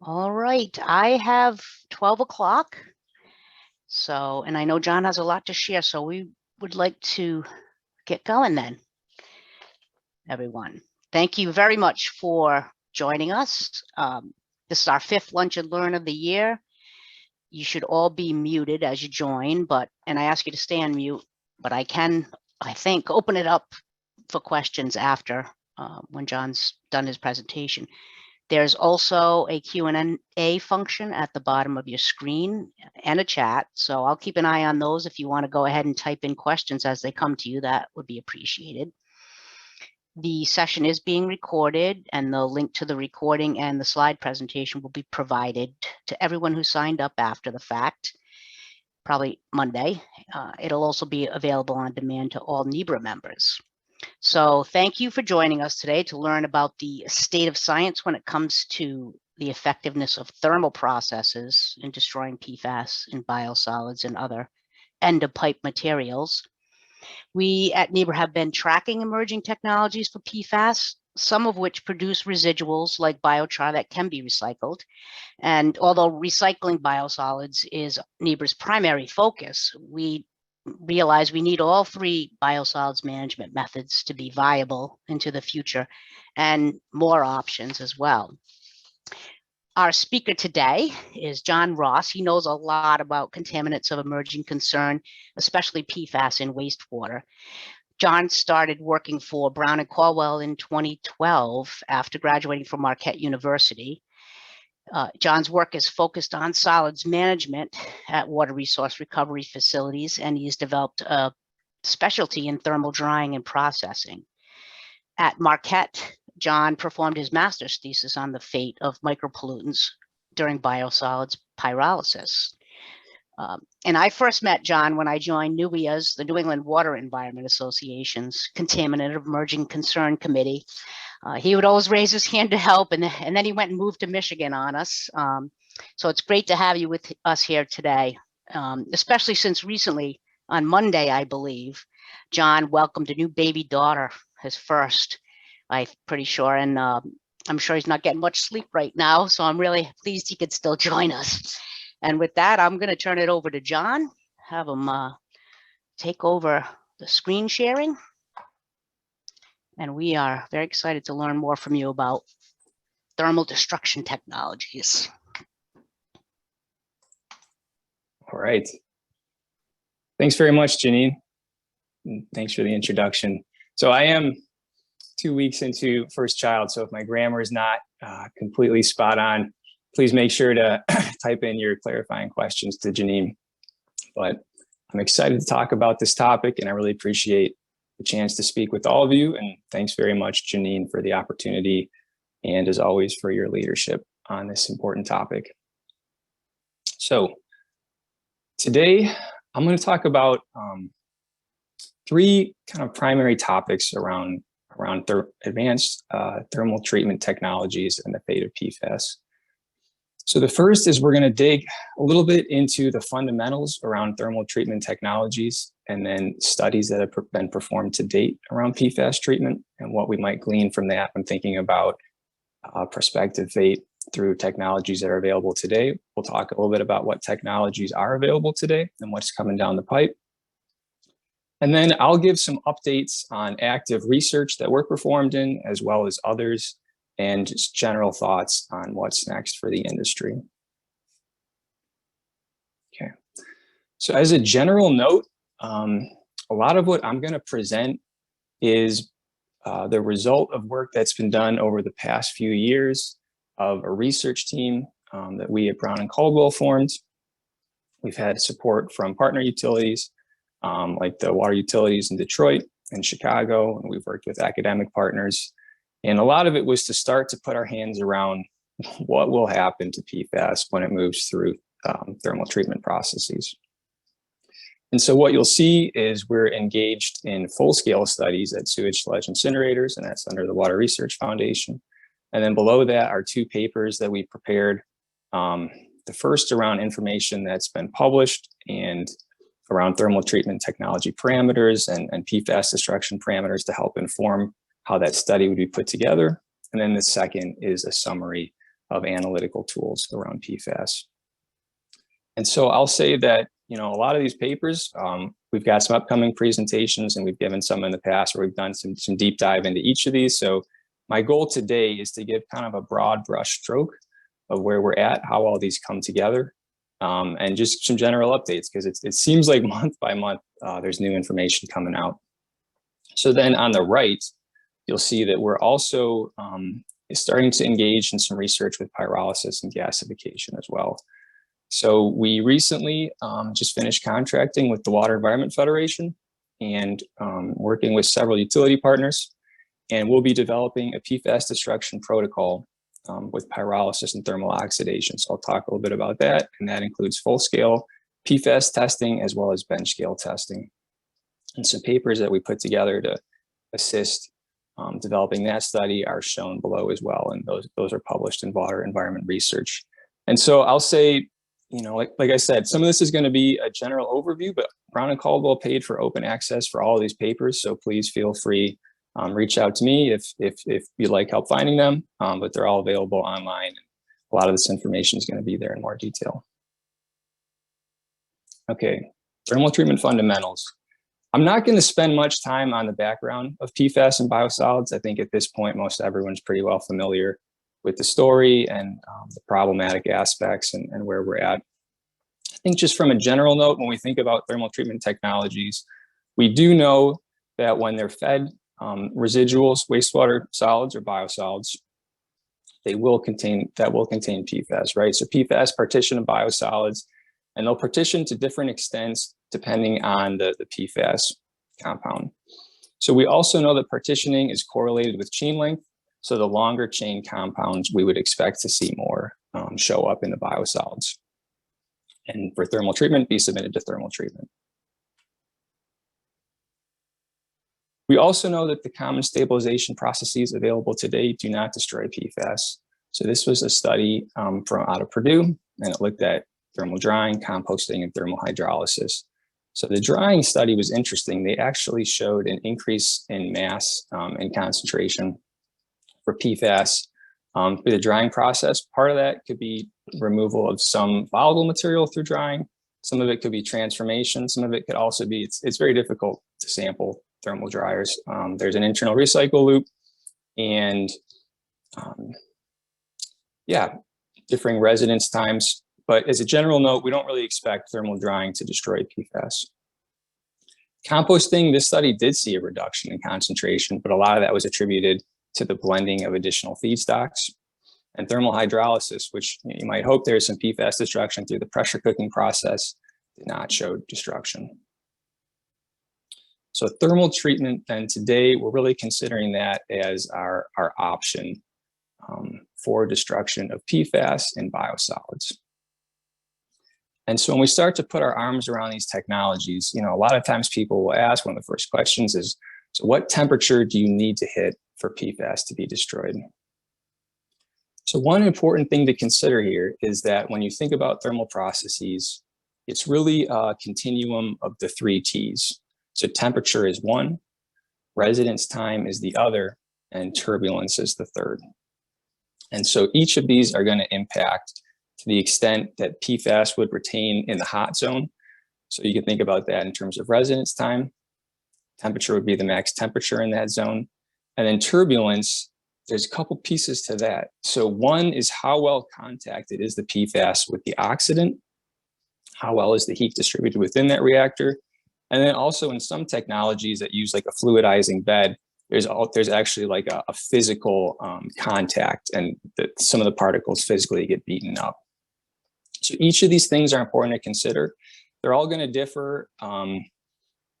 All right, I have 12 o'clock. So, and I know John has a lot to share, so we would like to get going then, everyone. Thank you very much for joining us. This is our 5th Lunch and Learn of the year. You should all be muted as you join, and I ask you to stay on mute, but I can, I think, open it up for questions after when John's done his presentation. There's also a Q&A function at the bottom of your screen and a chat. So I'll keep an eye on those. If you want to go ahead and type in questions as they come to you, that would be appreciated. The session is being recorded, and the link to the recording and the slide presentation will be provided to everyone who signed up after the fact, probably Monday. It'll also be available on demand to all NEBRA members. So thank you for joining us today to learn about the state of science when it comes to the effectiveness of thermal processes in destroying PFAS in biosolids and other end-of-pipe materials. We at NEBRA have been tracking emerging technologies for PFAS, some of which produce residuals like biochar that can be recycled. And although recycling biosolids is NEBRA's primary focus, we realize we need all 3 biosolids management methods to be viable into the future, and more options as well. Our speaker today is John Ross. He knows a lot about contaminants of emerging concern, especially PFAS in wastewater. John started working for Brown and Caldwell in 2012 after graduating from Marquette University. John's work is focused on solids management at water resource recovery facilities, and he's developed a specialty in thermal drying and processing. At Marquette, John performed his master's thesis on the fate of micropollutants during biosolids pyrolysis. And I first met John when I joined NEWIA's, the New England Water Environment Association's Contaminant of Emerging Concern Committee. He would always raise his hand to help, and then he went and moved to Michigan on us. So it's great to have you with us here today, especially since recently, on Monday, I believe, John welcomed a new baby daughter, his first, I'm pretty sure, and I'm sure he's not getting much sleep right now, so I'm really pleased he could still join us. And with that, I'm going to turn it over to John, have him take over the screen sharing. And we are very excited to learn more from you about thermal destruction technologies. All right. Thanks very much, Janine. Thanks for the introduction. So I am 2 weeks into first child, so if my grammar is not completely spot on, please make sure to type in your clarifying questions to Janine. But I'm excited to talk about this topic, and I really appreciate the chance to speak with all of you. And thanks very much, Janine, for the opportunity, and as always, for your leadership on this important topic. So today, I'm going to talk about 3 kind of primary topics around advanced thermal treatment technologies and the fate of PFAS. So the first is we're going to dig a little bit into the fundamentals around thermal treatment technologies, and then studies that have been performed to date around PFAS treatment and what we might glean from that when thinking about prospective fate through technologies that are available today. We'll talk a little bit about what technologies are available today and what's coming down the pipe. And then I'll give some updates on active research that we're performed in, as well as others, and just general thoughts on what's next for the industry. Okay, so as a general note, a lot of what I'm going to present is the result of work that's been done over the past few years of a research team that we at Brown and Caldwell formed. We've had support from partner utilities like the water utilities in Detroit and Chicago, and we've worked with academic partners. And a lot of it was to start to put our hands around what will happen to PFAS when it moves through thermal treatment processes. And so what you'll see is we're engaged in full-scale studies at sewage, sludge incinerators, and that's under the Water Research Foundation. And then below that are 2 papers that we prepared. The first around information that's been published and around thermal treatment technology parameters and PFAS destruction parameters to help inform how that study would be put together. And then the second is a summary of analytical tools around PFAS. And so I'll say that, a lot of these papers, we've got some upcoming presentations, and we've given some in the past where we've done some deep dive into each of these. So my goal today is to give kind of a broad brush stroke of where we're at, how all these come together, and just some general updates, because it seems like month by month, there's new information coming out. So then on the right, you'll see that we're also starting to engage in some research with pyrolysis and gasification as well. So we recently just finished contracting with the Water Environment Federation and working with several utility partners, and we'll be developing a PFAS destruction protocol with pyrolysis and thermal oxidation. So I'll talk a little bit about that, and that includes full-scale PFAS testing as well as bench-scale testing. And some papers that we put together to assist developing that study are shown below as well, and those are published in Water Environment Research. And so I'll say, like I said, some of this is going to be a general overview, but Brown and Caldwell paid for open access for all of these papers, so please feel free, reach out to me if you'd like help finding them, but they're all available online. A lot of this information is going to be there in more detail. Okay, thermal treatment fundamentals. I'm not going to spend much time on the background of PFAS and biosolids. I think at this point, most everyone's pretty well familiar with the story and the problematic aspects and where we're at. I think just from a general note, when we think about thermal treatment technologies, we do know that when they're fed residuals, wastewater solids or biosolids, that will contain PFAS, right? So PFAS partition of biosolids, and they'll partition to different extents depending on the PFAS compound. So we also know that partitioning is correlated with chain length. So the longer chain compounds, we would expect to see more show up in the biosolids. And for thermal treatment, be submitted to thermal treatment. We also know that the common stabilization processes available today do not destroy PFAS. So this was a study from out of Purdue, and it looked at thermal drying, composting, and thermal hydrolysis. So the drying study was interesting. They actually showed an increase in mass and concentration for PFAS through the drying process. Part of that could be removal of some volatile material through drying. Some of it could be transformation. Some of it could also be, it's very difficult to sample thermal dryers. There's an internal recycle loop, and differing residence times. But as a general note, we don't really expect thermal drying to destroy PFAS. Composting, this study did see a reduction in concentration, but a lot of that was attributed to the blending of additional feedstocks. And thermal hydrolysis, which you might hope there's some PFAS destruction through the pressure cooking process, did not show destruction. So thermal treatment, then today, we're really considering that as our option for destruction of PFAS and biosolids. And so when we start to put our arms around these technologies, a lot of times people will ask, one of the first questions is, so what temperature do you need to hit for PFAS to be destroyed? So one important thing to consider here is that when you think about thermal processes, it's really a continuum of the 3 T's. So temperature is one, residence time is the other, and turbulence is the third. And so each of these are going to impact to the extent that PFAS would retain in the hot zone. So you can think about that in terms of residence time. Temperature would be the max temperature in that zone. And then turbulence, there's a couple pieces to that. So one is how well contacted is the PFAS with the oxidant? How well is the heat distributed within that reactor? And then also in some technologies that use like a fluidizing bed, there's actually like a physical contact, and some of the particles physically get beaten up. So each of these things are important to consider. They're all going to differ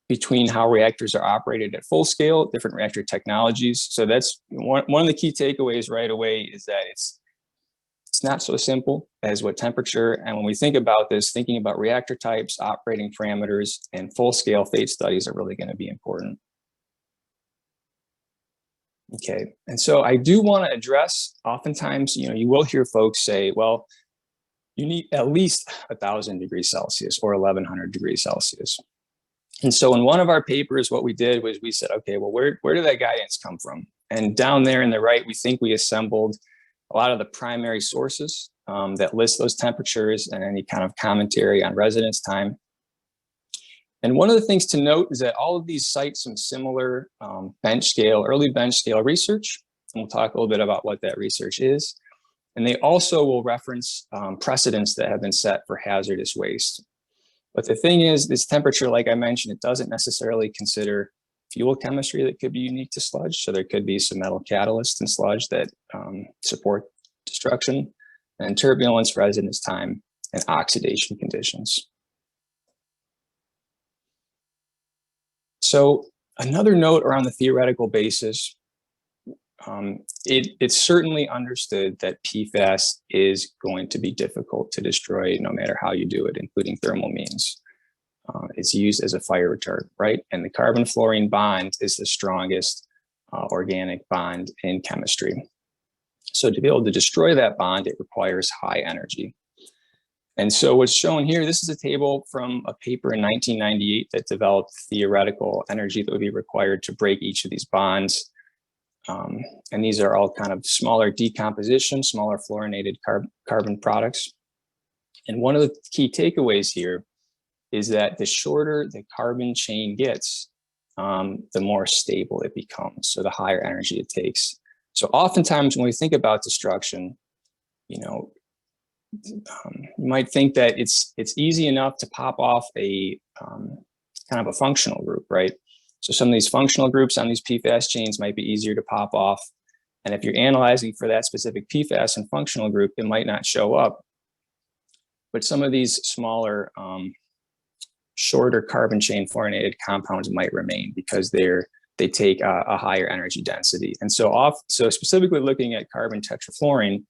between how reactors are operated at full scale, different reactor technologies. So that's one of the key takeaways right away, is that it's not so simple as what temperature. And when we think about this, thinking about reactor types, operating parameters, and full scale fate studies are really going to be important. Okay, and so I do want to address, oftentimes, you will hear folks say, well, you need at least 1,000 degrees Celsius or 1,100 degrees Celsius. And so in one of our papers, what we did was we said, okay, well, where did that guidance come from? And down there in the right, we think we assembled a lot of the primary sources that list those temperatures and any kind of commentary on residence time. And one of the things to note is that all of these cite some similar early bench scale research. And we'll talk a little bit about what that research is. And they also will reference precedents that have been set for hazardous waste. But the thing is, this temperature, like I mentioned, it doesn't necessarily consider fuel chemistry that could be unique to sludge. So there could be some metal catalysts in sludge that support destruction, and turbulence, residence time, and oxidation conditions. So another note around the theoretical basis, it's certainly understood that PFAS is going to be difficult to destroy no matter how you do it, including thermal means. It's used as a fire retardant, right? And the carbon-fluorine bond is the strongest organic bond in chemistry. So to be able to destroy that bond, it requires high energy. And so what's shown here, this is a table from a paper in 1998 that developed theoretical energy that would be required to break each of these bonds. And these are all kind of smaller decomposition, smaller fluorinated carbon products. And one of the key takeaways here is that the shorter the carbon chain gets, the more stable it becomes. So the higher energy it takes. So oftentimes when we think about destruction, you might think that it's easy enough to pop off a kind of a functional group, right? So some of these functional groups on these PFAS chains might be easier to pop off. And if you're analyzing for that specific PFAS and functional group, it might not show up. But some of these smaller, shorter carbon chain fluorinated compounds might remain because they take a higher energy density. And so specifically looking at carbon tetrafluorine,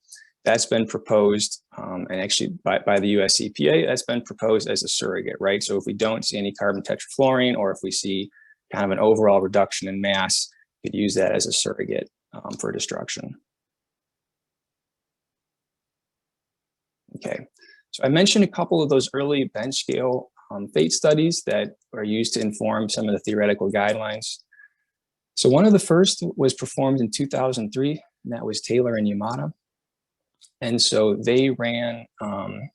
that's been proposed, and actually by the US EPA, that's been proposed as a surrogate, right? So if we don't see any carbon tetrafluorine, or if we see kind of an overall reduction in mass, we could use that as a surrogate for destruction. Okay, so I mentioned a couple of those early bench scale fate studies that are used to inform some of the theoretical guidelines. So one of the first was performed in 2003, and that was Taylor and Yamada. And so they ran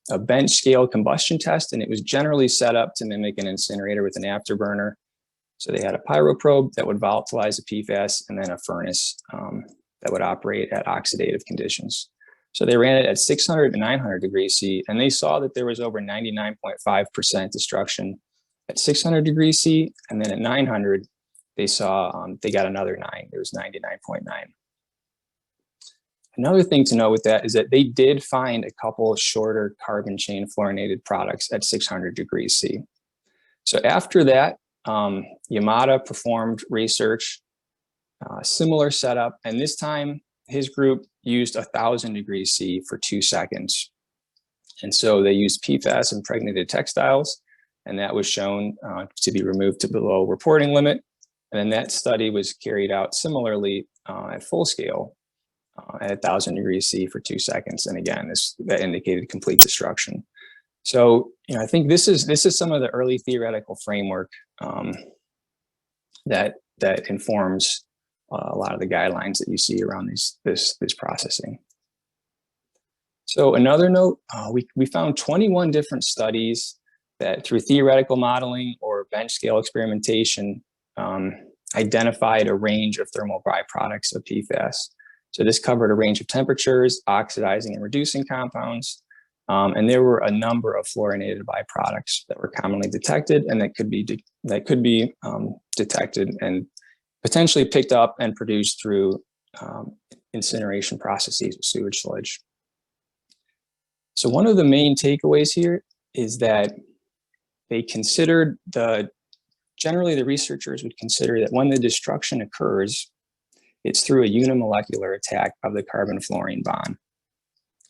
a bench scale combustion test, and it was generally set up to mimic an incinerator with an afterburner. So they had a pyroprobe that would volatilize the PFAS, and then a furnace that would operate at oxidative conditions. So they ran it at 600 and 900 degrees C, and they saw that there was over 99.5% destruction at 600 degrees C, and then at 900, they saw they got another 9. There was 99.9. Another thing to know with that is that they did find a couple of shorter carbon chain fluorinated products at 600 degrees C. So after that, Yamada performed research, similar setup, and this time his group used 1,000 degrees C for 2 seconds. And so they used PFAS impregnated textiles, and that was shown to be removed to below reporting limit. And then that study was carried out similarly at full scale at 1,000 degrees C for 2 seconds. And again, that indicated complete destruction. So, I think this is some of the early theoretical framework that informs a lot of the guidelines that you see around this processing. So another note, we found 21 different studies that through theoretical modeling or bench scale experimentation identified a range of thermal byproducts of PFAS. So this covered a range of temperatures, oxidizing and reducing compounds, and there were a number of fluorinated byproducts that were commonly detected and that could be detected and potentially picked up and produced through incineration processes of sewage sludge. So one of the main takeaways here is that they considered generally the researchers would consider that when the destruction occurs, it's through a unimolecular attack of the carbon-fluorine bond.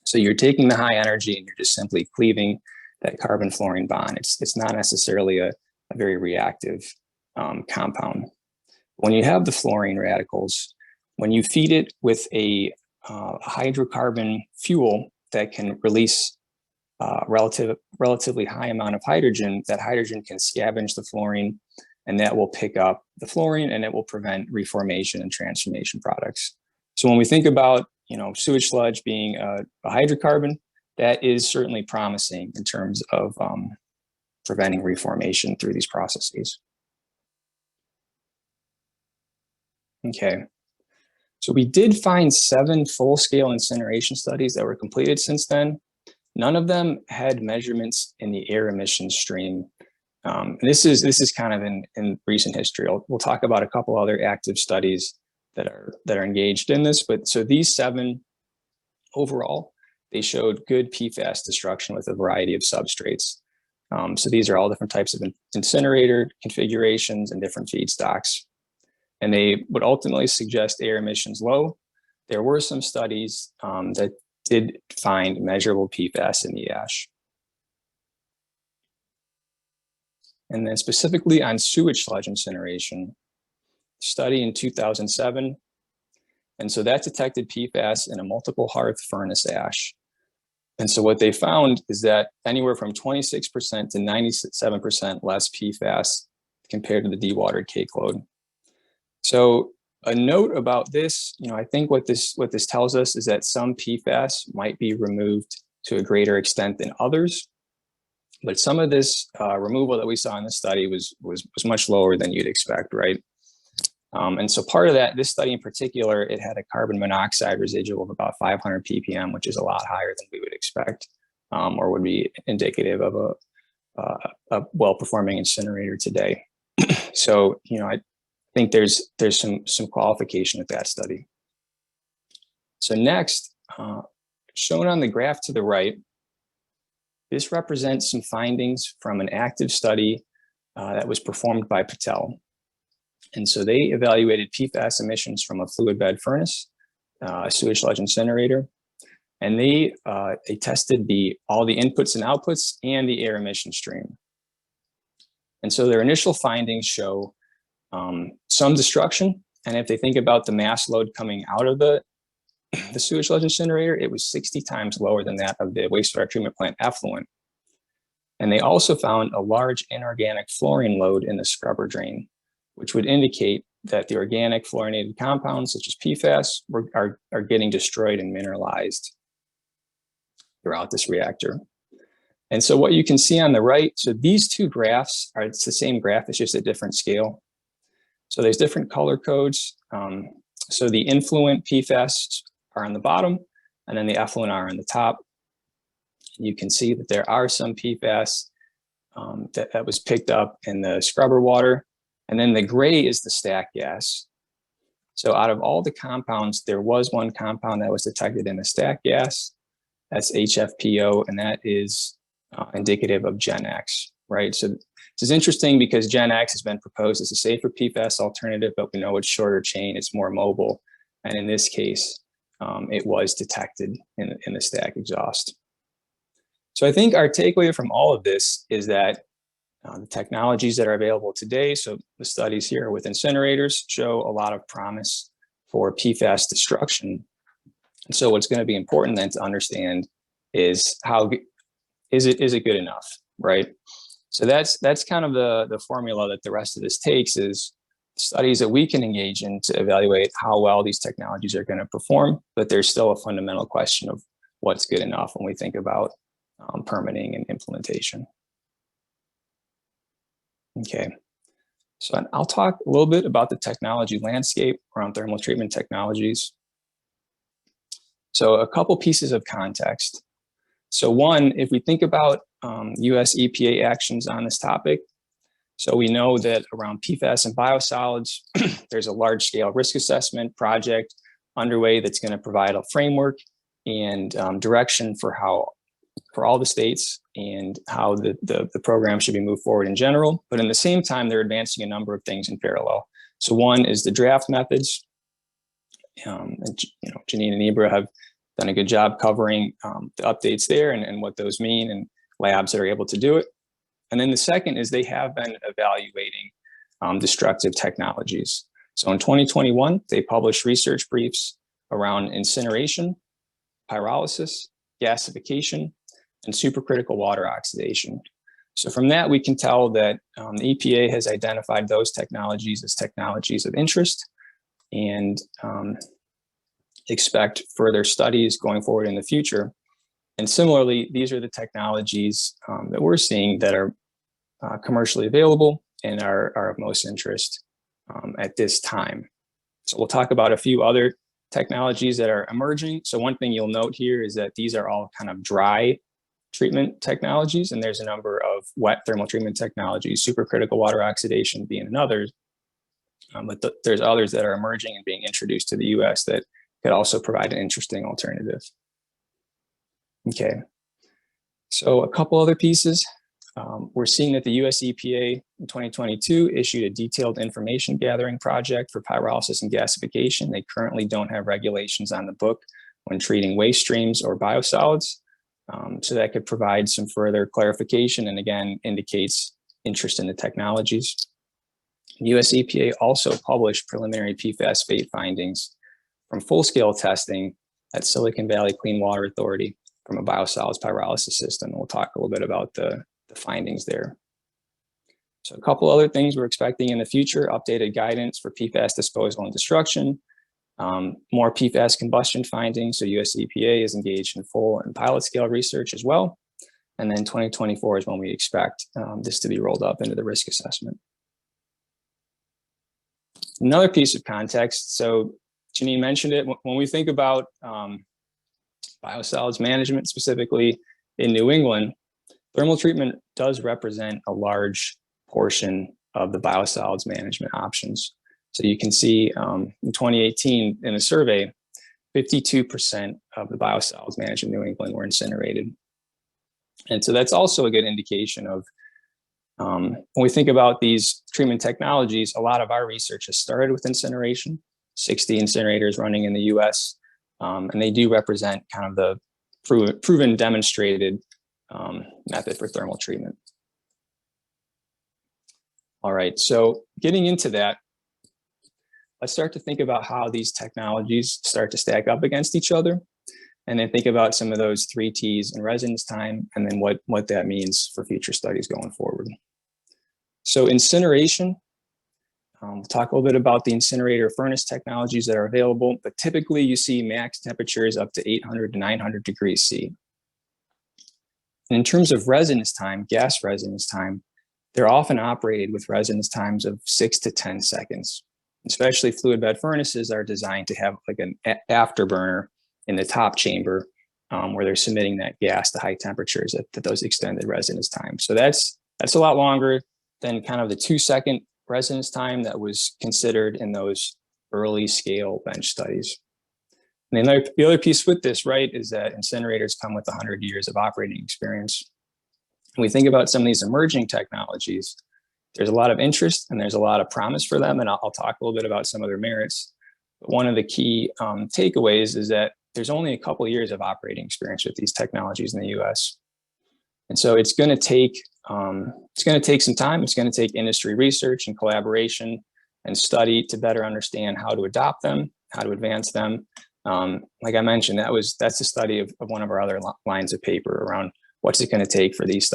So you're taking the high energy and you're just simply cleaving that carbon-fluorine bond. It's not necessarily a very reactive compound. When you have the fluorine radicals, when you feed it with a hydrocarbon fuel that can release relatively high amount of hydrogen, that hydrogen can scavenge the fluorine, and that will pick up the fluorine and it will prevent reformation and transformation products. So when we think about sewage sludge being a hydrocarbon, that is certainly promising in terms of preventing reformation through these processes. Okay, so we did find 7 full-scale incineration studies that were completed since then. None of them had measurements in the air emissions stream. This is kind of in recent history. We'll talk about a couple other active studies that are engaged in this, but so these 7 overall, they showed good PFAS destruction with a variety of substrates. So these are all different types of incinerator configurations and different feedstocks. And they would ultimately suggest air emissions low. There were some studies that did find measurable PFAS in the ash. And then specifically on sewage sludge incineration, study in 2007. And so that detected PFAS in a multiple hearth furnace ash. And so what they found is that anywhere from 26% to 97% less PFAS compared to the dewatering cake load. So a note about this, I think what this tells us is that some PFAS might be removed to a greater extent than others. But some of this removal that we saw in this study was much lower than you'd expect, right? And so part of that, this study in particular, it had a carbon monoxide residual of about 500 ppm, which is a lot higher than we would expect, or would be indicative of a well-performing incinerator today. So, I think there's some qualification with that study. So next, shown on the graph to the right, this represents some findings from an active study that was performed by Patel. And so they evaluated PFAS emissions from a fluid bed furnace, a sewage sludge incinerator, and they tested all the inputs and outputs and the air emission stream. And so their initial findings show some destruction. And if they think about the mass load coming out of the sewage sludge incinerator, it was 60 times lower than that of the wastewater treatment plant effluent. And they also found a large inorganic fluorine load in the scrubber drain, which would indicate that the organic fluorinated compounds such as PFAS are getting destroyed and mineralized throughout this reactor. And so what you can see on the right, so these 2 graphs it's the same graph, it's just a different scale. So there's different color codes. So the influent PFAS are on the bottom, and then the effluent are on the top. You can see that there are some PFAS that was picked up in the scrubber water. And then the gray is the stack gas. So out of all the compounds, there was one compound that was detected in the stack gas. That's HFPO, and that is indicative of Gen X, right? So this is interesting because Gen X has been proposed as a safer PFAS alternative, but we know it's shorter chain, it's more mobile. And in this case, it was detected in the stack exhaust. So I think our takeaway from all of this is that the technologies that are available today, so the studies here with incinerators, show a lot of promise for PFAS destruction. And so what's going to be important then to understand is is it good enough, right? So that's kind of the formula that the rest of this takes, is studies that we can engage in to evaluate how well these technologies are going to perform, but there's still a fundamental question of what's good enough when we think about permitting and implementation. Okay, so I'll talk a little bit about the technology landscape around thermal treatment technologies. So a couple pieces of context. So one, if we think about US EPA actions on this topic, so we know that around PFAS and biosolids, there's a large scale risk assessment project underway that's going to provide a framework and direction for all the states and how the program should be moved forward in general. But in the same time, they're advancing a number of things in parallel. So one is the draft methods. And, Janine and Ibra have done a good job covering the updates there and what those mean and labs that are able to do it. And then the second is they have been evaluating destructive technologies. So in 2021, they published research briefs around incineration, pyrolysis, gasification, and supercritical water oxidation. So from that, we can tell that the EPA has identified those technologies as technologies of interest. And expect further studies going forward in the future. And similarly, these are the technologies that we're seeing that are commercially available and are of most interest at this time. So we'll talk about a few other technologies that are emerging. So one thing you'll note here is that these are all kind of dry treatment technologies, and there's a number of wet thermal treatment technologies, supercritical water oxidation being another. But there's others that are emerging and being introduced to the US that could also provide an interesting alternative. Okay, so a couple other pieces. We're seeing that the US EPA in 2022 issued a detailed information gathering project for pyrolysis and gasification. They currently don't have regulations on the book when treating waste streams or biosolids. So that could provide some further clarification and again indicates interest in the technologies. US EPA also published preliminary PFAS fate findings from full-scale testing at Silicon Valley Clean Water Authority from a biosolids pyrolysis system. We'll talk a little bit about the findings there. So a couple other things we're expecting in the future: updated guidance for PFAS disposal and destruction, more PFAS combustion findings. So US EPA is engaged in full and pilot scale research as well. And then 2024 is when we expect this to be rolled up into the risk assessment. Another piece of context, so Janine mentioned it, when we think about biosolids management, specifically in New England, thermal treatment does represent a large portion of the biosolids management options. So you can see in 2018 in a survey, 52% of the biosolids managed in New England were incinerated. And so that's also a good indication of when we think about these treatment technologies, a lot of our research has started with incineration, 60 incinerators running in the US, and they do represent kind of the proven demonstrated method for thermal treatment. All right, so getting into that, let's start to think about how these technologies start to stack up against each other, and then think about some of those 3 T's in residence time, and then what that means for future studies going forward. So incineration, we'll talk a little bit about the incinerator furnace technologies that are available, but typically you see max temperatures up to 800 to 900 degrees C. And in terms of residence time, gas residence time, they're often operated with residence times of 6 to 10 seconds. Especially fluid bed furnaces are designed to have like an afterburner in the top chamber where they're submitting that gas to high temperatures at those extended residence times. So that's a lot longer than kind of the 2-second residence time that was considered in those early scale bench studies. And the other piece with this, right, is that incinerators come with 100 years of operating experience. When we think about some of these emerging technologies, there's a lot of interest and there's a lot of promise for them, and I'll talk a little bit about some of their merits. But one of the key takeaways is that there's only a couple of years of operating experience with these technologies in the US. And so it's going to take some time. It's going to take industry research and collaboration and study to better understand how to adopt them, how to advance them. Like I mentioned, that's the study of one of our other lines of paper around what's it going to take for these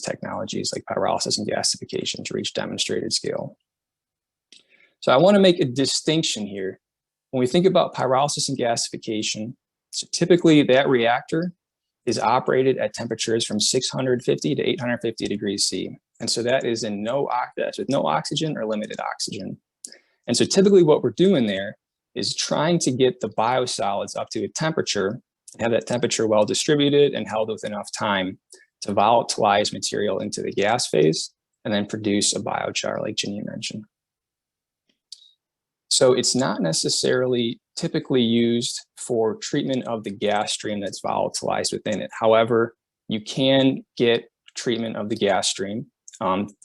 technologies like pyrolysis and gasification to reach demonstrated scale. So I want to make a distinction here. When we think about pyrolysis and gasification, so typically that reactor is operated at temperatures from 650 to 850 degrees C. And so that is with no oxygen or limited oxygen. And so typically what we're doing there is trying to get the biosolids up to a temperature, have that temperature well distributed and held with enough time to volatilize material into the gas phase and then produce a biochar like Janine mentioned. So it's not necessarily typically used for treatment of the gas stream that's volatilized within it. However, you can get treatment of the gas stream,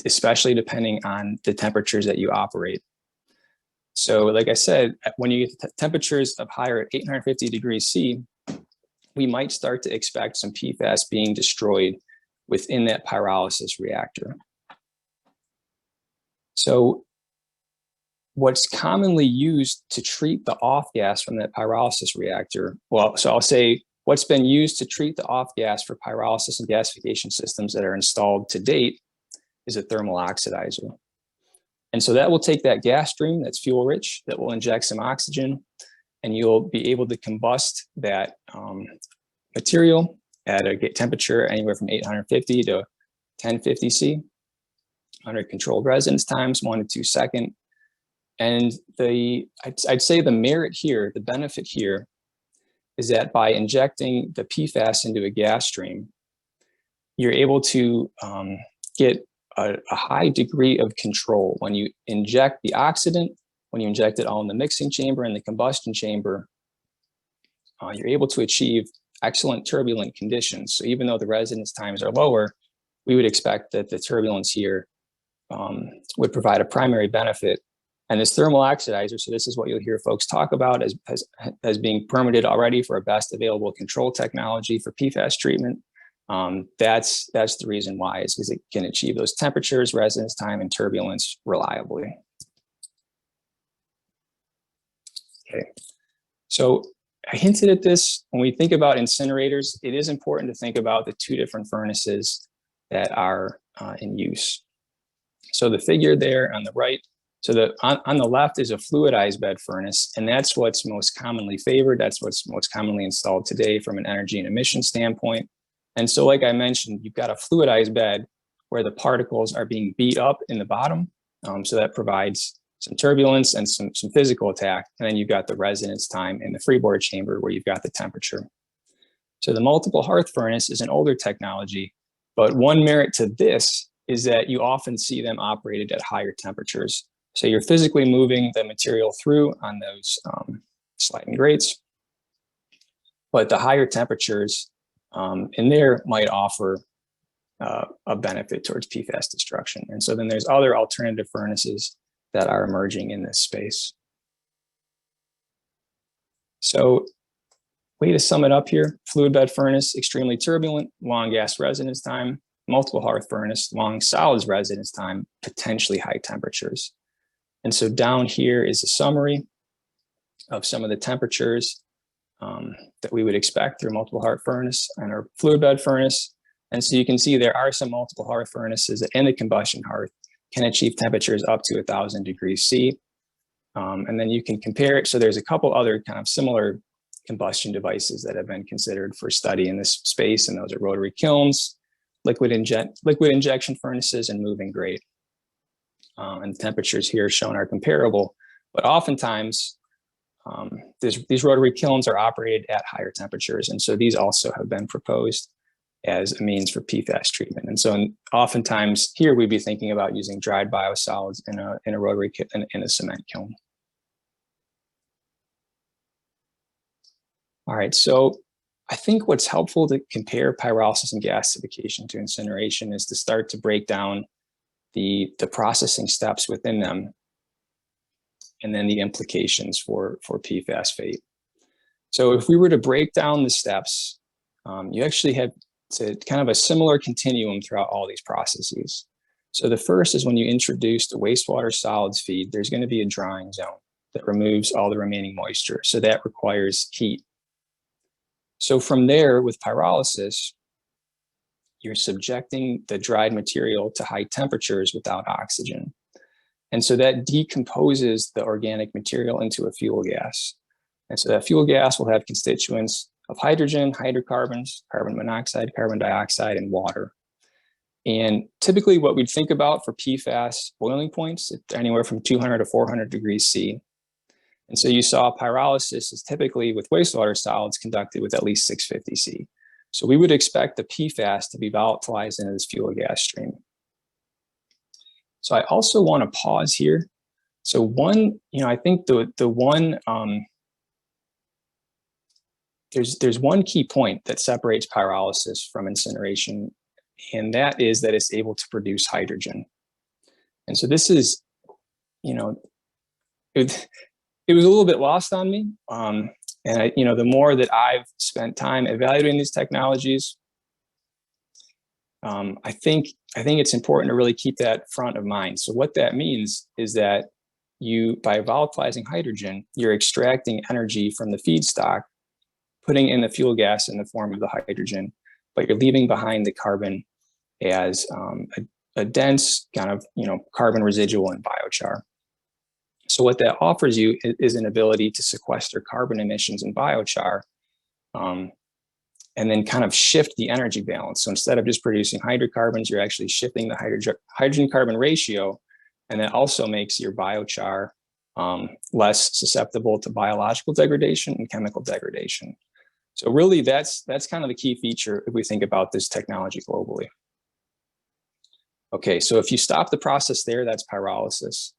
especially depending on the temperatures that you operate. So like I said, when you get temperatures of higher at 850 degrees C, we might start to expect some PFAS being destroyed within that pyrolysis reactor. So what's commonly used to treat the off gas from that pyrolysis reactor, so I'll say what's been used to treat the off gas for pyrolysis and gasification systems that are installed to date is a thermal oxidizer. And so that will take that gas stream that's fuel rich, that will inject some oxygen, and you'll be able to combust that material at a temperature anywhere from 850 to 1050 C under controlled residence times, 1 to 2 seconds. And I'd say the merit here, the benefit here, is that by injecting the PFAS into a gas stream, you're able to get a high degree of control. When you inject the oxidant, when you inject it all in the mixing chamber and the combustion chamber, you're able to achieve excellent turbulent conditions. So even though the residence times are lower, we would expect that the turbulence here would provide a primary benefit. And this thermal oxidizer, so this is what you'll hear folks talk about as being permitted already for a best available control technology for PFAS treatment. That's the reason why, is because it can achieve those temperatures, residence time, and turbulence reliably. Okay, so I hinted at this. When we think about incinerators, it is important to think about the 2 different furnaces that are in use. So the figure there on the right, so on the left is a fluidized bed furnace, and that's what's most commonly favored. That's what's most commonly installed today from an energy and emission standpoint. And so, like I mentioned, you've got a fluidized bed where the particles are being beat up in the bottom. So that provides some turbulence and some physical attack. And then you've got the residence time in the freeboard chamber where you've got the temperature. So the multiple hearth furnace is an older technology, but one merit to this is that you often see them operated at higher temperatures. So you're physically moving the material through on those sliding grates, but the higher temperatures in there might offer a benefit towards PFAS destruction. And so then there's other alternative furnaces that are emerging in this space. So way to sum it up here: fluid bed furnace, extremely turbulent, long gas residence time; multiple hearth furnace, long solids residence time, potentially high temperatures. And so down here is a summary of some of the temperatures that we would expect through multiple hearth furnace and our fluid bed furnace. And so you can see there are some multiple hearth furnaces that in the combustion hearth can achieve temperatures up to 1,000 degrees C. And then you can compare it. So there's a couple other kind of similar combustion devices that have been considered for study in this space, and those are rotary kilns, liquid injection furnaces, and moving grate. And the temperatures here shown are comparable, but oftentimes these rotary kilns are operated at higher temperatures. And so these also have been proposed as a means for PFAS treatment. And so oftentimes here we'd be thinking about using dried biosolids in a rotary in a cement kiln. All right, so I think what's helpful to compare pyrolysis and gasification to incineration is to start to break down the processing steps within them, and then the implications for PFAS fate. So if we were to break down the steps, you actually have kind of a similar continuum throughout all these processes. So the first is when you introduce the wastewater solids feed, there's going to be a drying zone that removes all the remaining moisture. So that requires heat. So from there, with pyrolysis, you're subjecting the dried material to high temperatures without oxygen. And so that decomposes the organic material into a fuel gas. And so that fuel gas will have constituents of hydrogen, hydrocarbons, carbon monoxide, carbon dioxide, and water. And typically what we'd think about for PFAS boiling points, anywhere from 200 to 400 degrees C. And so you saw pyrolysis is typically with wastewater solids conducted with at least 650 C. So we would expect the PFAS to be volatilized into this fuel gas stream. So I also want to pause here. So one, I think there's one key point that separates pyrolysis from incineration, and that is that it's able to produce hydrogen. And so this is, it was a little bit lost on me. And the more that I've spent time evaluating these technologies, I think it's important to really keep that front of mind. So what that means is that by volatilizing hydrogen, you're extracting energy from the feedstock, putting in the fuel gas in the form of the hydrogen, but you're leaving behind the carbon as a dense kind of carbon residual in biochar. So what that offers you is an ability to sequester carbon emissions in biochar, and then kind of shift the energy balance. So instead of just producing hydrocarbons, you're actually shifting the hydrogen carbon ratio, and that also makes your biochar less susceptible to biological degradation and chemical degradation. So really that's kind of the key feature if we think about this technology globally. Okay, so if you stop the process there, that's pyrolysis.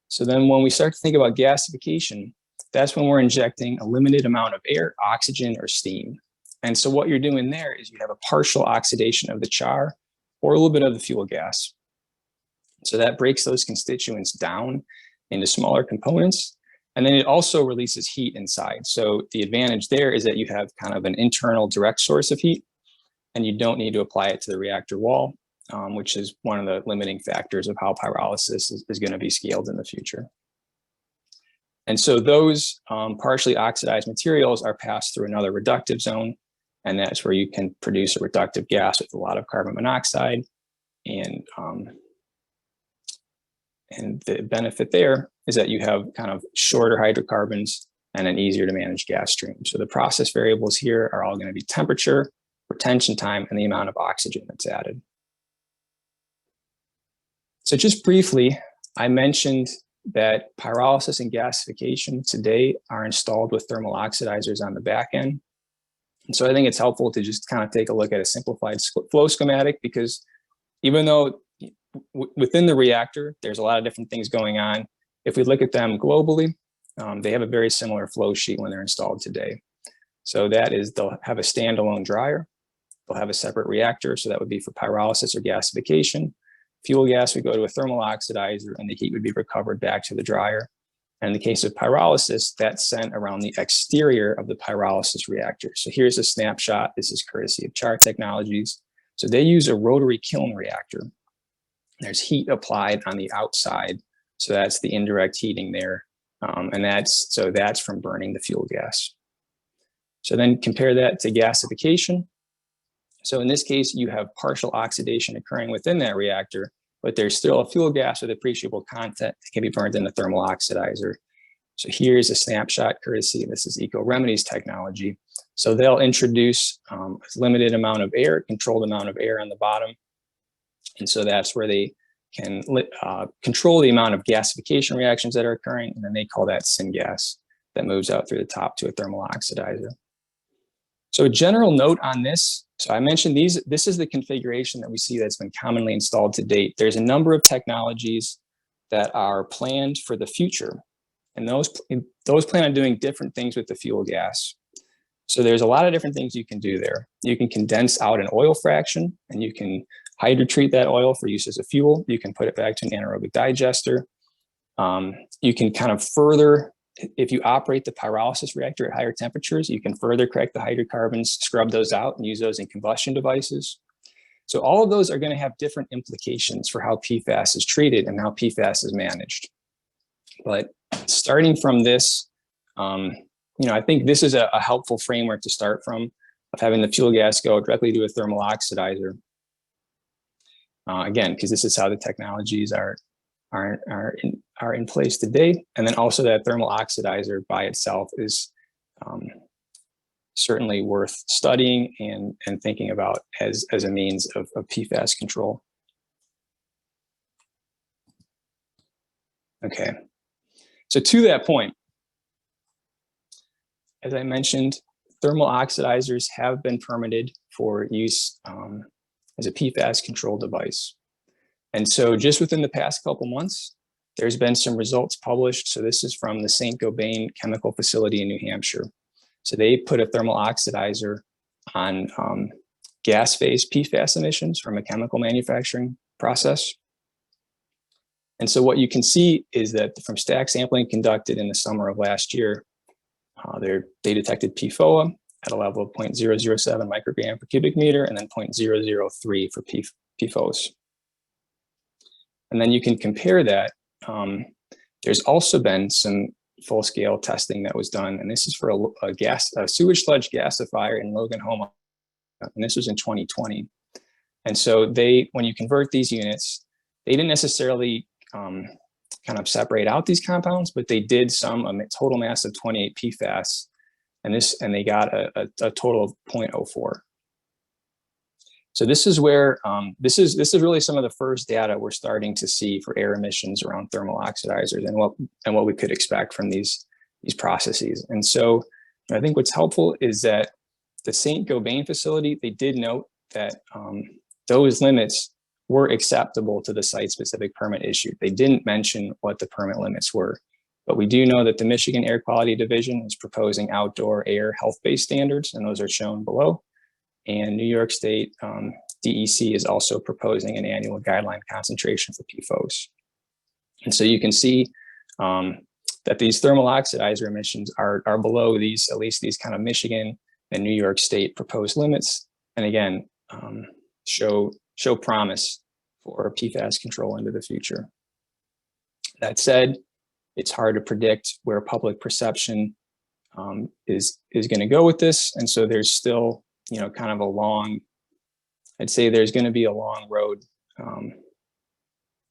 So then when we start to think about gasification, that's when we're injecting a limited amount of air, oxygen, or steam. And so what you're doing there is you have a partial oxidation of the char or a little bit of the fuel gas. So that breaks those constituents down into smaller components. And then it also releases heat inside. So the advantage there is that you have kind of an internal direct source of heat, and you don't need to apply it to the reactor wall, which is one of the limiting factors of how pyrolysis is going to be scaled in the future. And so those partially oxidized materials are passed through another reductive zone, and that's where you can produce a reductive gas with a lot of carbon monoxide. And the benefit there is that you have kind of shorter hydrocarbons and an easier to manage gas stream. So the process variables here are all going to be temperature, retention time, and the amount of oxygen that's added. So just briefly, I mentioned that pyrolysis and gasification today are installed with thermal oxidizers on the back end. And so I think it's helpful to just kind of take a look at a simplified flow schematic, because even though within the reactor, there's a lot of different things going on, if we look at them globally, they have a very similar flow sheet when they're installed today. So that is, they'll have a standalone dryer, they'll have a separate reactor, so that would be for pyrolysis or gasification. Fuel gas would go to a thermal oxidizer, and the heat would be recovered back to the dryer. And in the case of pyrolysis, that's sent around the exterior of the pyrolysis reactor. So here's a snapshot. This is courtesy of Char Technologies. So they use a rotary kiln reactor. There's heat applied on the outside. So that's the indirect heating there. And that's from burning the fuel gas. So then compare that to gasification. So in this case, you have partial oxidation occurring within that reactor, but there's still a fuel gas with appreciable content that can be burned in the thermal oxidizer. So here's a snapshot courtesy, this is Eco Remedies technology. So they'll introduce a limited amount of air, controlled amount of air on the bottom. And so that's where they can control the amount of gasification reactions that are occurring, and then they call that syngas that moves out through the top to a thermal oxidizer. So a general note on this, so I mentioned this is the configuration that we see that's been commonly installed to date. There's a number of technologies that are planned for the future, and those plan on doing different things with the fuel gas. So there's a lot of different things you can do there. You can condense out an oil fraction, and you can hydrotreat that oil for use as a fuel. You can put it back to an anaerobic digester. You can kind of further, if you operate the pyrolysis reactor at higher temperatures, you can further crack the hydrocarbons, scrub those out, and use those in combustion devices. So all of those are going to have different implications for how PFAS is treated and how PFAS is managed. But starting from this, I think this is a helpful framework to start from, of having the fuel gas go directly to a thermal oxidizer. Again, because this is how the technologies are in place today. And then also that thermal oxidizer by itself is certainly worth studying and thinking about as a means of PFAS control. Okay, so to that point, as I mentioned, thermal oxidizers have been permitted for use as a PFAS control device. And so just within the past couple months, there's been some results published. So this is from the St. Gobain Chemical Facility in New Hampshire. So they put a thermal oxidizer on gas phase PFAS emissions from a chemical manufacturing process. And so what you can see is that from stack sampling conducted in the summer of last year, they detected PFOA at a level of 0.007 microgram per cubic meter, and then 0.003 for PFOS. And then you can compare that. There's also been some full-scale testing that was done, and this is for a sewage sludge gasifier in Logan Home, and this was in 2020. And so when you convert these units, they didn't necessarily kind of separate out these compounds, but they did sum a total mass of 28 PFAS, and they got a total of 0.04. So this is where this is really some of the first data we're starting to see for air emissions around thermal oxidizers and what we could expect from these processes. And so I think what's helpful is that the St. Gobain facility, they did note that those limits were acceptable to the site-specific permit issued. They didn't mention what the permit limits were, but we do know that the Michigan Air Quality Division is proposing outdoor air health-based standards, and those are shown below. And New York State DEC is also proposing an annual guideline concentration for PFOS. And so you can see that these thermal oxidizer emissions are below these, at least these kind of Michigan and New York State proposed limits. And again, show promise for PFAS control into the future. That said, it's hard to predict where public perception is going to go with this. And so there's still, kind of a long, I'd say there's going to be a long road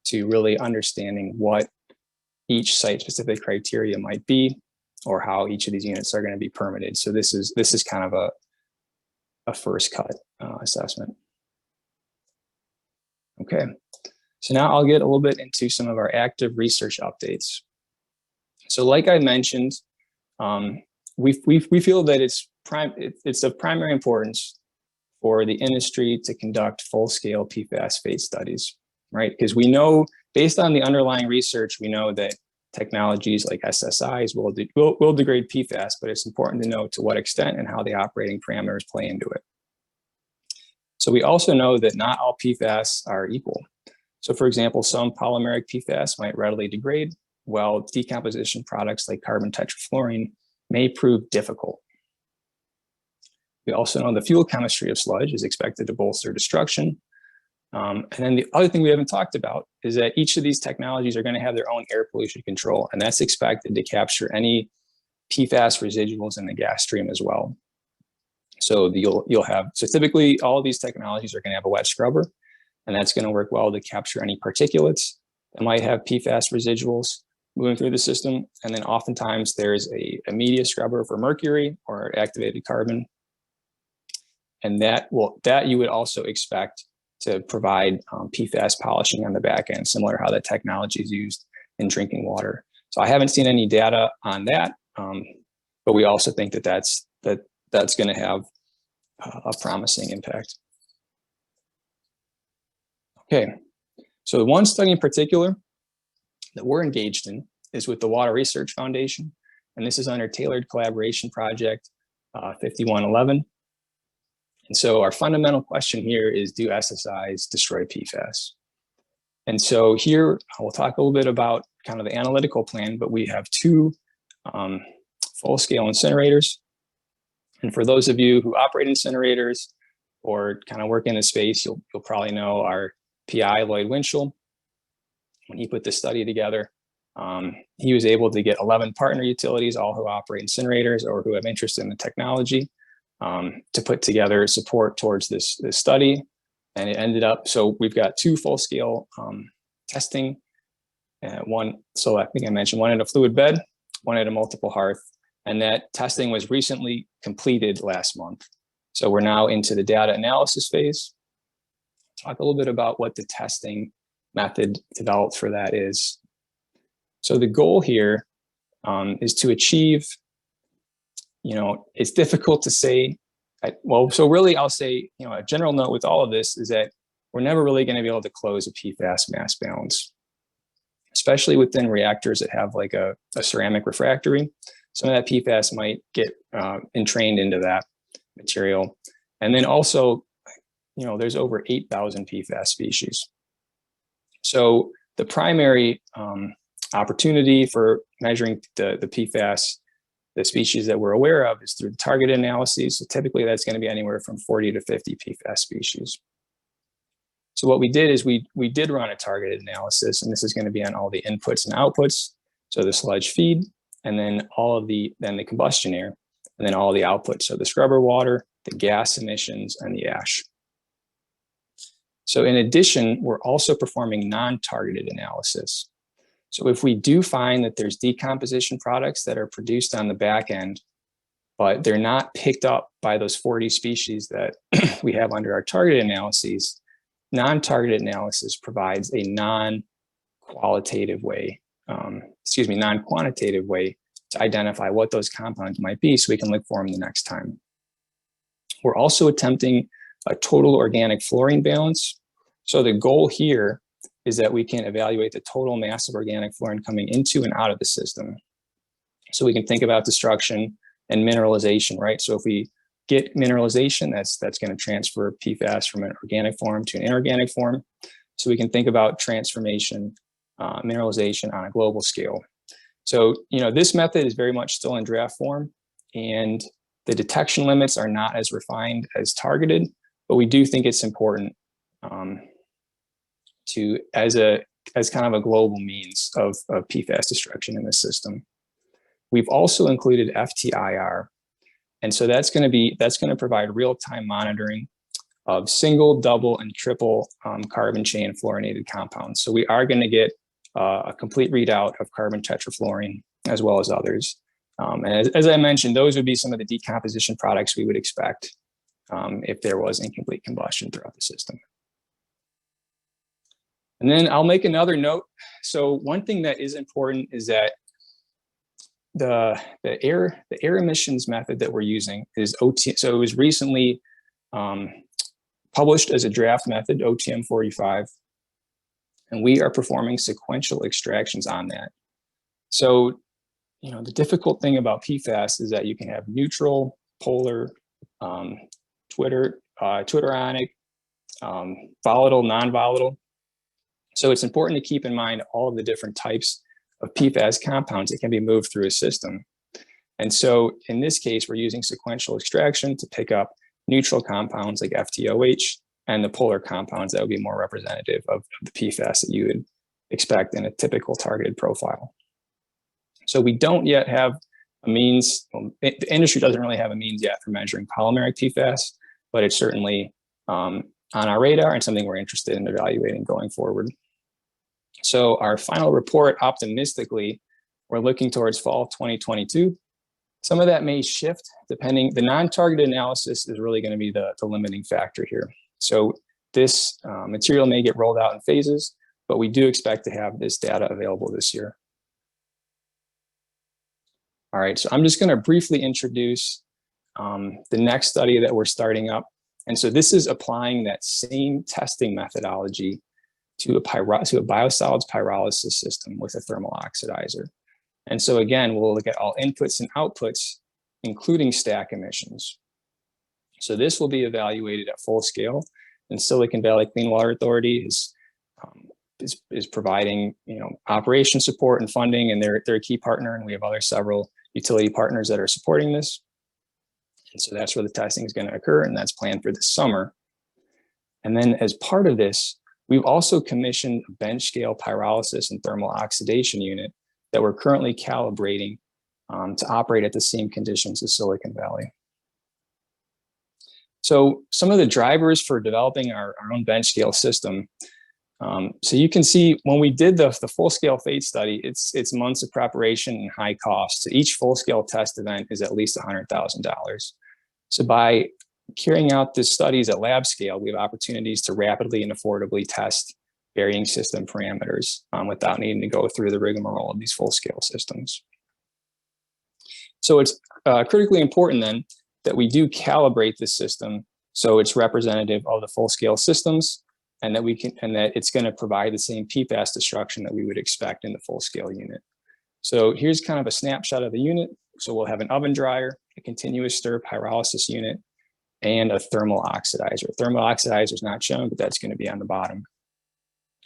to really understanding what each site-specific criteria might be, or how each of these units are going to be permitted. So this is kind of a first cut assessment. Okay, so now I'll get a little bit into some of our active research updates. So like I mentioned, we feel that it's of primary importance for the industry to conduct full-scale PFAS phase studies, right? Because we know, based on the underlying research, we know that technologies like SSIs will degrade PFAS, but it's important to know to what extent and how the operating parameters play into it. So we also know that not all PFAS are equal. So for example, some polymeric PFAS might readily degrade, while decomposition products like carbon tetrafluorine may prove difficult. We also know the fuel chemistry of sludge is expected to bolster destruction. And then the other thing we haven't talked about is that each of these technologies are going to have their own air pollution control, and that's expected to capture any PFAS residuals in the gas stream as well. So so typically all of these technologies are going to have a wet scrubber, and that's going to work well to capture any particulates that might have PFAS residuals moving through the system. And then oftentimes there's a media scrubber for mercury or activated carbon. And that you would also expect to provide PFAS polishing on the back end, similar to how that technology is used in drinking water. So I haven't seen any data on that, but we also think that that's going to have a promising impact. Okay, so the one study in particular that we're engaged in is with the Water Research Foundation, and this is under Tailored Collaboration Project 5111. And so our fundamental question here is, do SSIs destroy PFAS? And so here we'll talk a little bit about kind of the analytical plan, but we have two full-scale incinerators. And for those of you who operate incinerators or kind of work in the space, you'll probably know our PI, Lloyd Winchell. When he put this study together, he was able to get 11 partner utilities, all who operate incinerators or who have interest in the technology, to put together support towards this study. And it ended up, so we've got two full-scale testing, so I think I mentioned one at a fluid bed, one at a multiple hearth, and that testing was recently completed last month. So we're now into the data analysis phase. Talk a little bit about what the testing method developed for that is. So the goal here is to achieve, it's difficult to say, so really I'll say, a general note with all of this is that we're never really going to be able to close a PFAS mass balance, especially within reactors that have like a ceramic refractory. Some of that PFAS might get entrained into that material. And then also, there's over 8,000 PFAS species. So the primary opportunity for measuring the PFAS, the species that we're aware of, is through targeted analyses. So typically that's going to be anywhere from 40 to 50 PFAS species. So what we did is we did run a targeted analysis, and this is going to be on all the inputs and outputs. So the sludge feed, and then the combustion air, and then all the outputs. So the scrubber water, the gas emissions, and the ash. So in addition, we're also performing non-targeted analysis. So if we do find that there's decomposition products that are produced on the back end, but they're not picked up by those 40 species that we have under our targeted analyses, non-targeted analysis provides a non-quantitative way to identify what those compounds might be so we can look for them the next time. We're also attempting a total organic fluorine balance. So the goal here is that we can evaluate the total mass of organic fluorine coming into and out of the system. So we can think about destruction and mineralization, right? So if we get mineralization, that's going to transfer PFAS from an organic form to an inorganic form. So we can think about transformation, mineralization on a global scale. So, this method is very much still in draft form, and the detection limits are not as refined as targeted, but we do think it's important as kind of a global means of PFAS destruction in the system. We've also included FTIR, and so that's going to provide real-time monitoring of single, double, and triple carbon chain fluorinated compounds. So we are going to get a complete readout of carbon tetrafluorine as well as others. And as I mentioned, those would be some of the decomposition products we would expect if there was incomplete combustion throughout the system. And then I'll make another note. So one thing that is important is that the air emissions method that we're using is OTM. So it was recently published as a draft method, OTM 45, and we are performing sequential extractions on that. So, the difficult thing about PFAS is that you can have neutral, polar, twitterionic, volatile, non-volatile. So it's important to keep in mind all of the different types of PFAS compounds that can be moved through a system. And so in this case, we're using sequential extraction to pick up neutral compounds like FTOH and the polar compounds that would be more representative of the PFAS that you would expect in a typical targeted profile. So we don't yet have a means, the industry doesn't really have a means yet for measuring polymeric PFAS, but it's certainly on our radar and something we're interested in evaluating going forward. So our final report, optimistically, we're looking towards fall 2022. Some of that may shift depending, the non-targeted analysis is really going to be the limiting factor here. So this material may get rolled out in phases, but we do expect to have this data available this year. All right, so I'm just going to briefly introduce the next study that we're starting up. And so this is applying that same testing methodology to a biosolids pyrolysis system with a thermal oxidizer. And so again, we'll look at all inputs and outputs, including stack emissions. So this will be evaluated at full scale, and Silicon Valley Clean Water Authority is providing operation support and funding, and they're a key partner, and we have several utility partners that are supporting this. And so that's where the testing is going to occur, and that's planned for this summer. And then as part of this, we've also commissioned a bench scale pyrolysis and thermal oxidation unit that we're currently calibrating to operate at the same conditions as Silicon Valley. So some of the drivers for developing our own bench scale system. So you can see when we did the full scale FATE study, it's months of preparation and high cost. So each full scale test event is at least $100,000. So by carrying out the studies at lab scale, we have opportunities to rapidly and affordably test varying system parameters without needing to go through the rigmarole of these full scale systems. So it's critically important then that we do calibrate the system so it's representative of the full scale systems, and that it's going to provide the same PFAS destruction that we would expect in the full scale unit. So here's kind of a snapshot of the unit. So we'll have an oven dryer, a continuous stir pyrolysis unit, and a thermal oxidizer. Thermal oxidizer is not shown, but that's going to be on the bottom.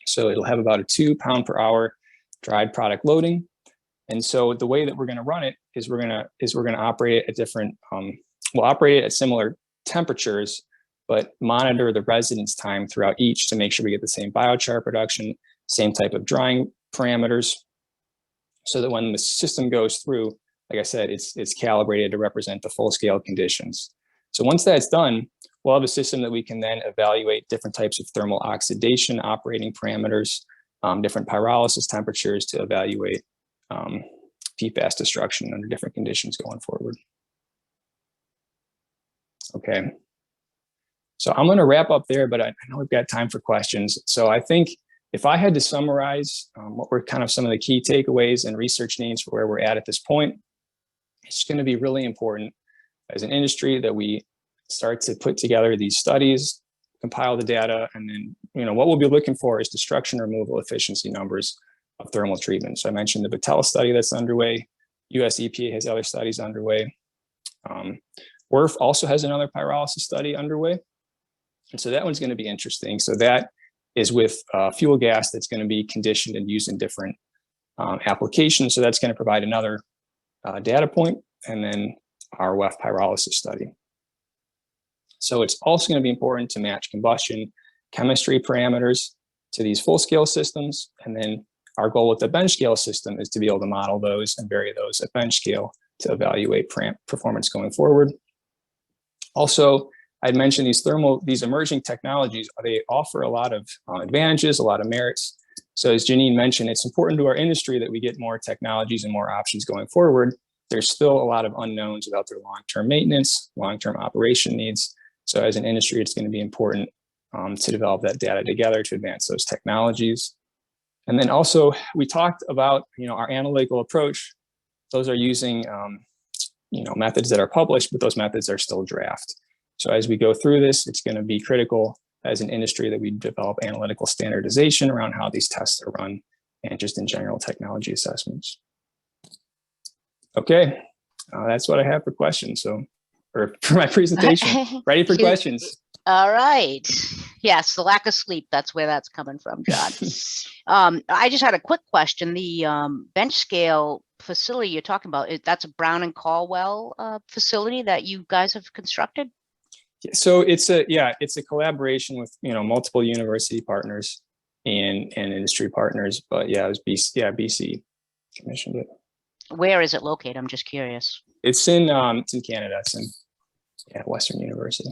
So it'll have about a 2 pound per hour dried product loading. And so the way that we're going to run it is we're going to operate it at different, we'll operate it at similar temperatures, but monitor the residence time throughout each to make sure we get the same biochar production, same type of drying parameters, so that when the system goes through, like I said, it's calibrated to represent the full scale conditions. So once that's done, we'll have a system that we can then evaluate different types of thermal oxidation operating parameters different pyrolysis temperatures to evaluate PFAS destruction under different conditions going forward. Okay, so I'm going to wrap up there, but I know we've got time for questions. So I think if I had to summarize what were kind of some of the key takeaways and research needs for where we're at this point, it's going to be really important as an industry that we start to put together these studies, compile the data, and then, what we'll be looking for is destruction removal efficiency numbers of thermal treatment. So I mentioned the Battelle study that's underway. US EPA has other studies underway. WRF also has another pyrolysis study underway. And so that one's going to be interesting. So that is with fuel gas that's going to be conditioned and used in different applications. So that's going to provide another data point, and then our WEF pyrolysis study. So it's also going to be important to match combustion chemistry parameters to these full-scale systems. And then our goal with the bench scale system is to be able to model those and vary those at bench scale to evaluate performance going forward. Also, I'd mentioned these emerging technologies, they offer a lot of advantages, a lot of merits. So as Janine mentioned, it's important to our industry that we get more technologies and more options going forward. There's still a lot of unknowns about their long-term maintenance, long-term operation needs. So as an industry, it's going to be important to develop that data together to advance those technologies. And then also, we talked about our analytical approach. Those are using methods that are published, but those methods are still draft. So as we go through this, it's going to be critical as an industry that we develop analytical standardization around how these tests are run and just in general technology assessments. Okay, that's what I have for questions. Or for my presentation. Ready for questions. All right. Yes, the lack of sleep, that's where that's coming from, John. I just had a quick question. The bench scale facility you're talking about, that's a Brown and Caldwell facility that you guys have constructed? So it's a collaboration with multiple university partners and industry partners. But yeah, it was BC commissioned it. Where is it located? I'm just curious. It's in Canada. It's in Western University.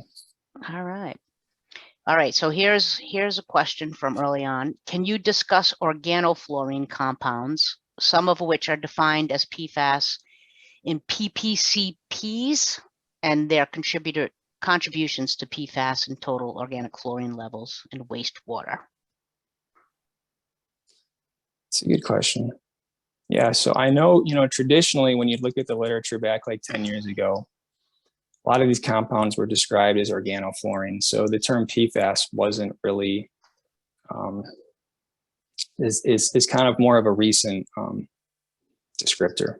All right. So here's a question from early on. Can you discuss organofluorine compounds, some of which are defined as PFAS in PPCPs, and their contributions to PFAS and total organic fluorine levels in wastewater? It's a good question. Yeah, so I know, traditionally when you look at the literature back like 10 years ago, a lot of these compounds were described as organofluorine. So the term PFAS wasn't really, is kind of more of a recent descriptor.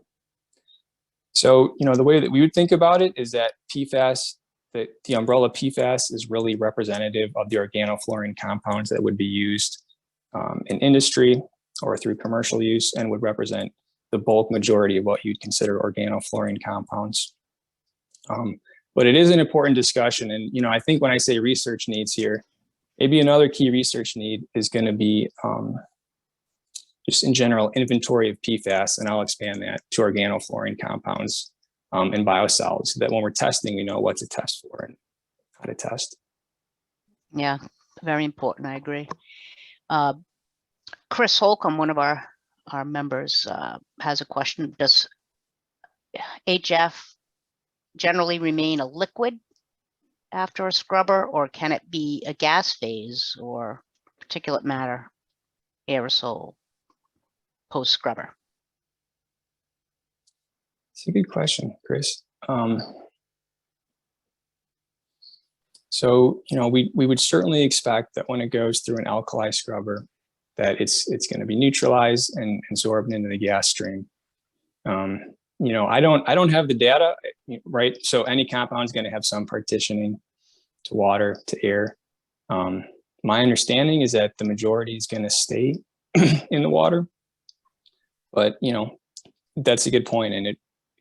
So, the way that we would think about it is that PFAS, the umbrella PFAS is really representative of the organofluorine compounds that would be used in industry or through commercial use, and would represent the bulk majority of what you'd consider organofluorine compounds. But it is an important discussion. And, I think when I say research needs here, maybe another key research need is going to be just in general inventory of PFAS, and I'll expand that to organofluorine compounds and biosolids, so that when we're testing, we know what to test for and how to test. Yeah, very important. I agree. Chris Holcomb, one of our members, has a question. Does HF generally remain a liquid after a scrubber, or can it be a gas phase or particulate matter aerosol post scrubber? It's a good question, Chris. So, we would certainly expect that when it goes through an alkali scrubber, that it's going to be neutralized and absorbed into the gas stream. I don't have the data, right? So any compound is going to have some partitioning to water, to air. My understanding is that the majority is going to stay in the water, but that's a good point, and it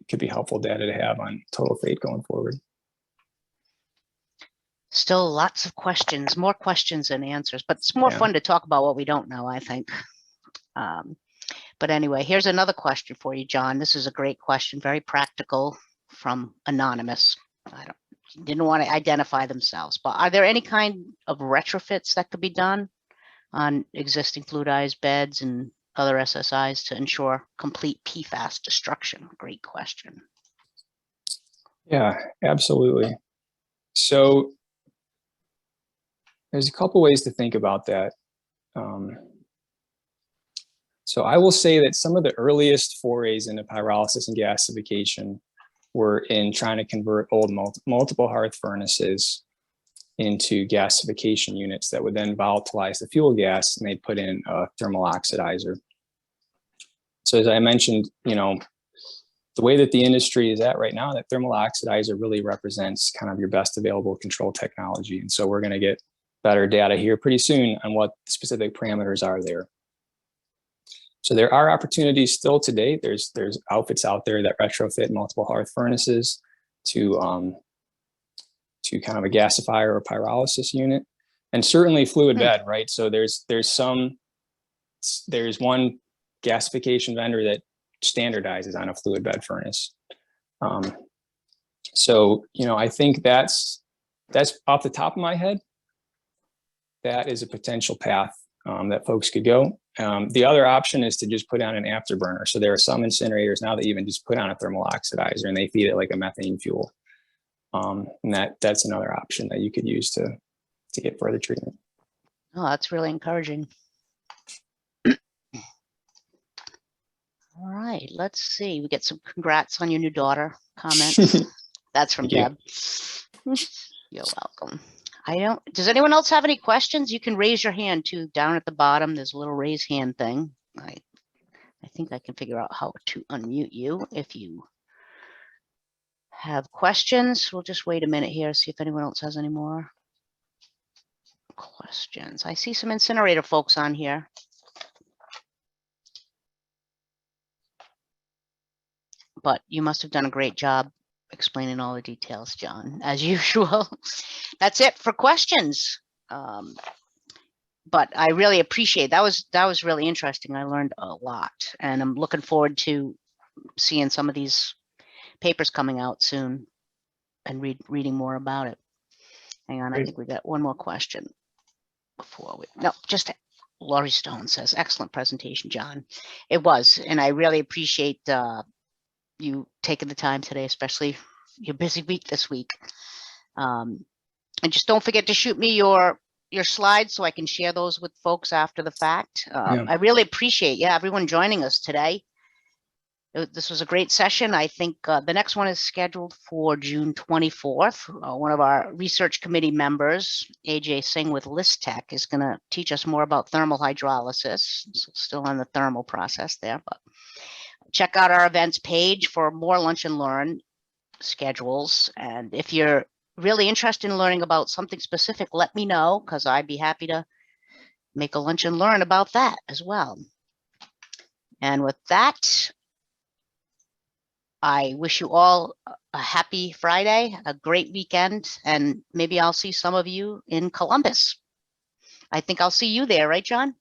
could be helpful data to have on total fate going forward. Still lots of questions, more questions than answers, but it's more fun to talk about what we don't know, I think. But anyway, here's another question for you, John. This is a great question, very practical, from Anonymous. Didn't want to identify themselves, but are there any kind of retrofits that could be done on existing fluidized beds and other SSIs to ensure complete PFAS destruction? Great question. Yeah, absolutely. So there's a couple ways to think about that. So I will say that some of the earliest forays into pyrolysis and gasification were in trying to convert old multiple hearth furnaces into gasification units that would then volatilize the fuel gas, and they'd put in a thermal oxidizer. So as I mentioned, you know, the way that the industry is at right now, that thermal oxidizer really represents kind of your best available control technology. And so we're going to get better data here pretty soon on what specific parameters are there. So there are opportunities still today. There's outfits out there that retrofit multiple hearth furnaces to kind of a gasifier or pyrolysis unit, and certainly fluid bed, right? So there's one gasification vendor that standardizes on a fluid bed furnace. So, you know, I think that's off the top of my head, that is a potential path that folks could go. The other option is to just put on an afterburner. So there are some incinerators now that even just put on a thermal oxidizer and they feed it like a methane fuel. And that's another option that you could use to get further treatment. Oh, that's really encouraging. All right, let's see. We get some congrats on your new daughter comments. That's from Deb. You're welcome. Does anyone else have any questions? You can raise your hand too. Down at the bottom, there's a little raise hand thing. I think I can figure out how to unmute you if you have questions. We'll just wait a minute here, see if anyone else has any more questions. I see some incinerator folks on here. But you must have done a great job explaining all the details, John, as usual. That's it for questions. But I really appreciate that was really interesting. I learned a lot, and I'm looking forward to seeing some of these papers coming out soon and reading more about it. Hang on, I think we got one more question before we. No, just Laurie Stone says, excellent presentation, John. It was, and I really appreciate you taking the time today, especially your busy week this week. And just don't forget to shoot me your slides so I can share those with folks after the fact. I really appreciate everyone joining us today. This was a great session. I think the next one is scheduled for June 24th. One of our research committee members, AJ Singh with ListTech, is going to teach us more about thermal hydrolysis. So still on the thermal process there, but check out our events page for more lunch and learn schedules. And if you're really interested in learning about something specific, let me know, because I'd be happy to make a lunch and learn about that as well. And with that, I wish you all a happy Friday, a great weekend, and maybe I'll see some of you in Columbus. I think I'll see you there, right, John?